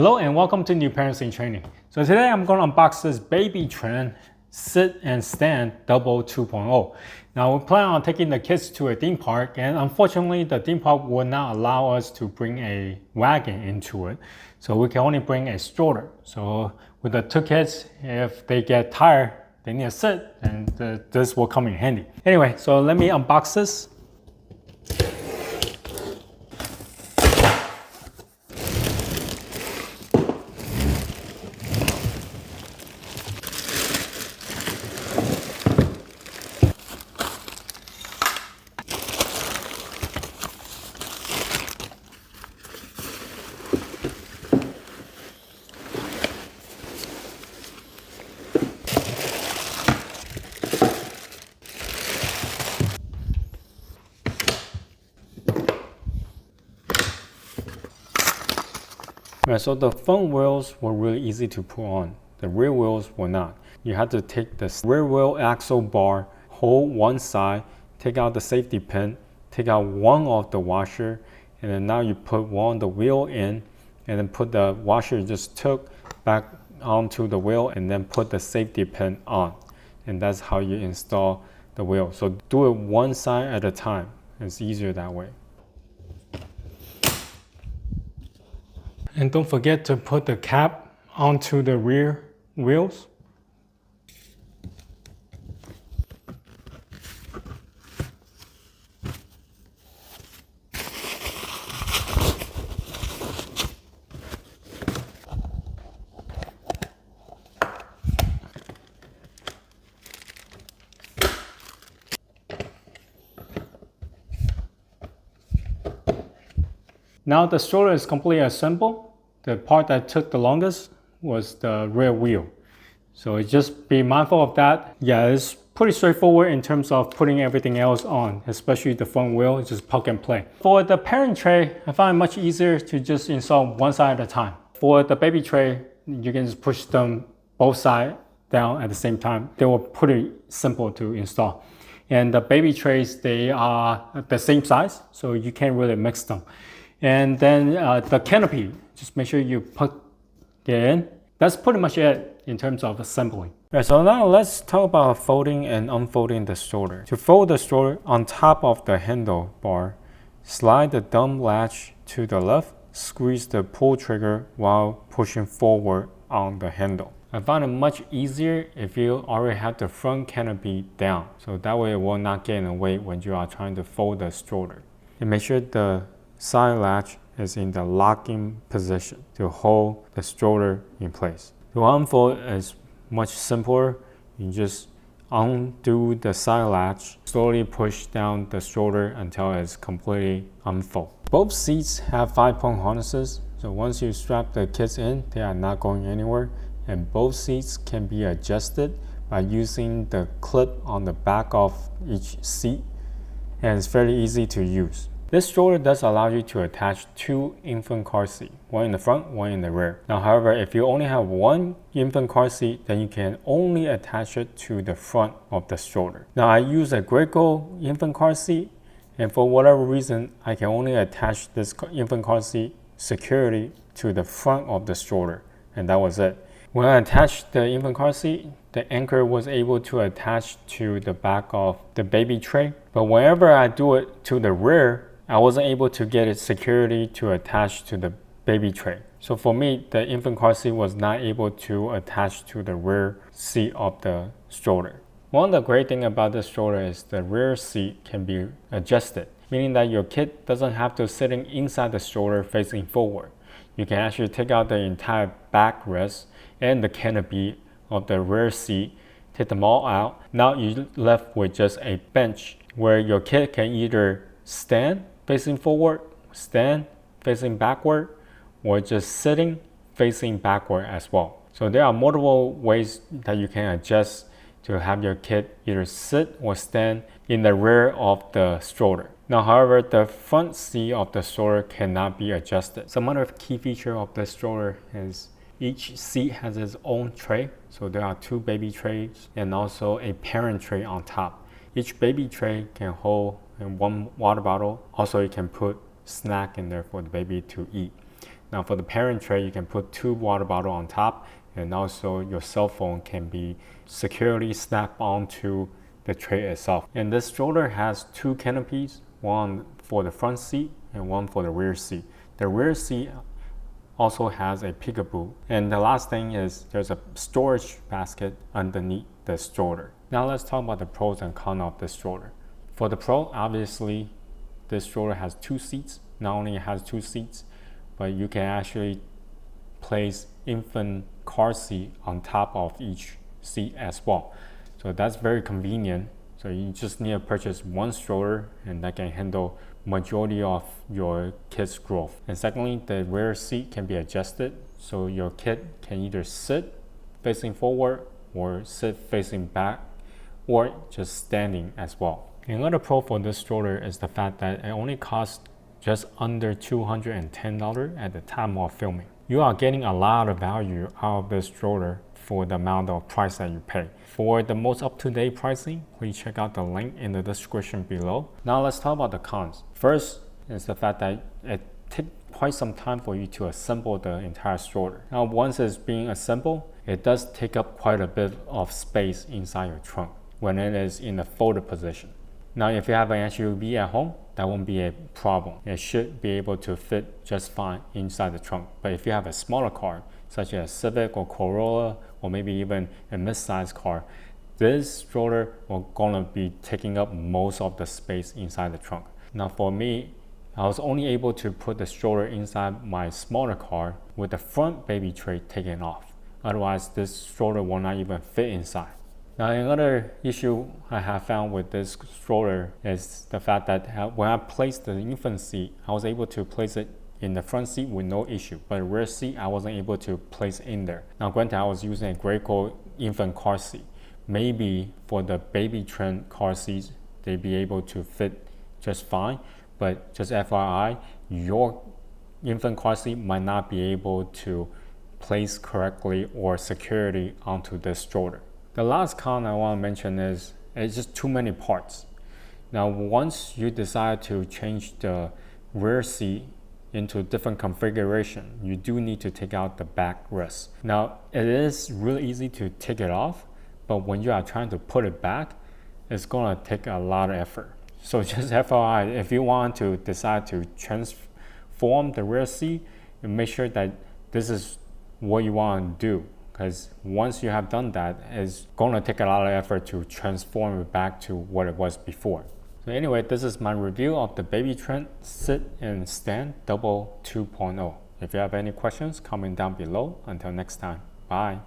Hello and welcome to New Parents in Training. So today I'm going to unbox this Baby Trend Sit and Stand Double 2.0. Now we plan on taking the kids to a theme park, and unfortunately the theme park will not allow us to bring a wagon into it. So we can only bring a stroller. So with the two kids, if they get tired, they need to sit, and this will come in handy. Anyway, so let me unbox this. Right, so the front wheels were really easy to put on. The rear wheels were not. You had to take the rear wheel axle bar, hold one side, take out the safety pin, take out one of the washer, and then now you put one of the wheel in, and then put the washer you just took back onto the wheel, and then put the safety pin on. And that's how you install the wheel. So do it one side at a time. It's easier that way. And don't forget to put the cap onto the rear wheels. Now the stroller is completely assembled. The part that took the longest was the rear wheel. So just be mindful of that. Yeah, it's pretty straightforward in terms of putting everything else on, especially the front wheel. It's just plug and play. For the parent tray, I find it much easier to just install one side at a time. For the baby tray, you can just push them both sides down at the same time. They were pretty simple to install. And the baby trays, they are the same size, so you can't really mix them. And then the canopy, just make sure you put it in. That's pretty much it in terms of assembling. Right, so now let's talk about folding and unfolding the stroller. To fold the stroller, on top of the handlebar, slide the dumb latch to the left, squeeze the pull trigger while pushing forward on the handle. I find it much easier if you already have the front canopy down, so that way it will not get in the way when you are trying to fold the stroller. And make sure the side latch is in the locking position to hold the stroller in place. To unfold is much simpler. You just undo the side latch, slowly push down the stroller until it's completely unfolded. Both seats have 5-point harnesses, so once you strap the kids in, they are not going anywhere, and both seats can be adjusted by using the clip on the back of each seat, and it's fairly easy to use. This stroller does allow you to attach two infant car seats, one in the front, one in the rear. Now, however, if you only have one infant car seat, then you can only attach it to the front of the stroller. Now, I use a Graco infant car seat, and for whatever reason, I can only attach this infant car seat securely to the front of the stroller, and that was it. When I attached the infant car seat, the anchor was able to attach to the back of the baby tray, but whenever I do it to the rear, I wasn't able to get it securely to attach to the baby tray. So for me, the infant car seat was not able to attach to the rear seat of the stroller. One of the great things about the stroller is the rear seat can be adjusted, meaning that your kid doesn't have to sit inside the stroller facing forward. You can actually take out the entire backrest and the canopy of the rear seat, take them all out. Now you're left with just a bench where your kid can either stand facing forward, stand facing backward, or just sitting facing backward as well. So there are multiple ways that you can adjust to have your kid either sit or stand in the rear of the stroller. Now, however, the front seat of the stroller cannot be adjusted. Some other key feature of the stroller is each seat has its own tray. So there are two baby trays and also a parent tray on top. Each baby tray can hold one water bottle. Also, you can put snack in there for the baby to eat. Now for the parent tray, you can put 2 water bottles on top, and also your cell phone can be securely snapped onto the tray itself. And this stroller has 2 canopies, one for the front seat and one for the rear seat. The rear seat also has a peekaboo. And the last thing is there's a storage basket underneath the stroller. Now let's talk about the pros and cons of this stroller. For the pro, obviously this stroller has 2 seats. Not only it has 2 seats, but you can actually place infant car seat on top of each seat as well. So that's very convenient. So you just need to purchase 1 stroller and that can handle majority of your kid's growth. And secondly, the rear seat can be adjusted so your kid can either sit facing forward or sit facing back or just standing as well. Another pro for this stroller is the fact that it only costs just under $210 at the time of filming. You are getting a lot of value out of this stroller for the amount of price that you pay. For the most up-to-date pricing, please check out the link in the description below. Now let's talk about the cons. First is the fact that it takes quite some time for you to assemble the entire stroller. Now once it's being assembled, it does take up quite a bit of space inside your trunk when it is in the folded position. Now if you have an SUV at home, that won't be a problem. It should be able to fit just fine inside the trunk. But if you have a smaller car, such as Civic or Corolla, or maybe even a mid-sized car, this stroller will gonna be taking up most of the space inside the trunk. Now for me, I was only able to put the stroller inside my smaller car with the front baby tray taken off. Otherwise, this stroller will not even fit inside. Now another issue I have found with this stroller is the fact that when I placed the infant seat, I was able to place it in the front seat with no issue, but the rear seat I wasn't able to place in there. Now granted, I was using a Graco infant car seat. Maybe for the baby trend car seats, they'd be able to fit just fine, but just FYI, your infant car seat might not be able to place correctly or securely onto this stroller. The last con I want to mention is it's just too many parts. Now once you decide to change the rear seat into different configuration, you do need to take out the backrest. Now it is really easy to take it off, but when you are trying to put it back, it's gonna take a lot of effort. So just FYI, if you want to decide to transform the rear seat, make sure that this is what you want to do. Because once you have done that, it's going to take a lot of effort to transform it back to what it was before. So anyway, this is my review of the Baby Trend Sit and Stand Double 2.0. If you have any questions, comment down below. Until next time, bye.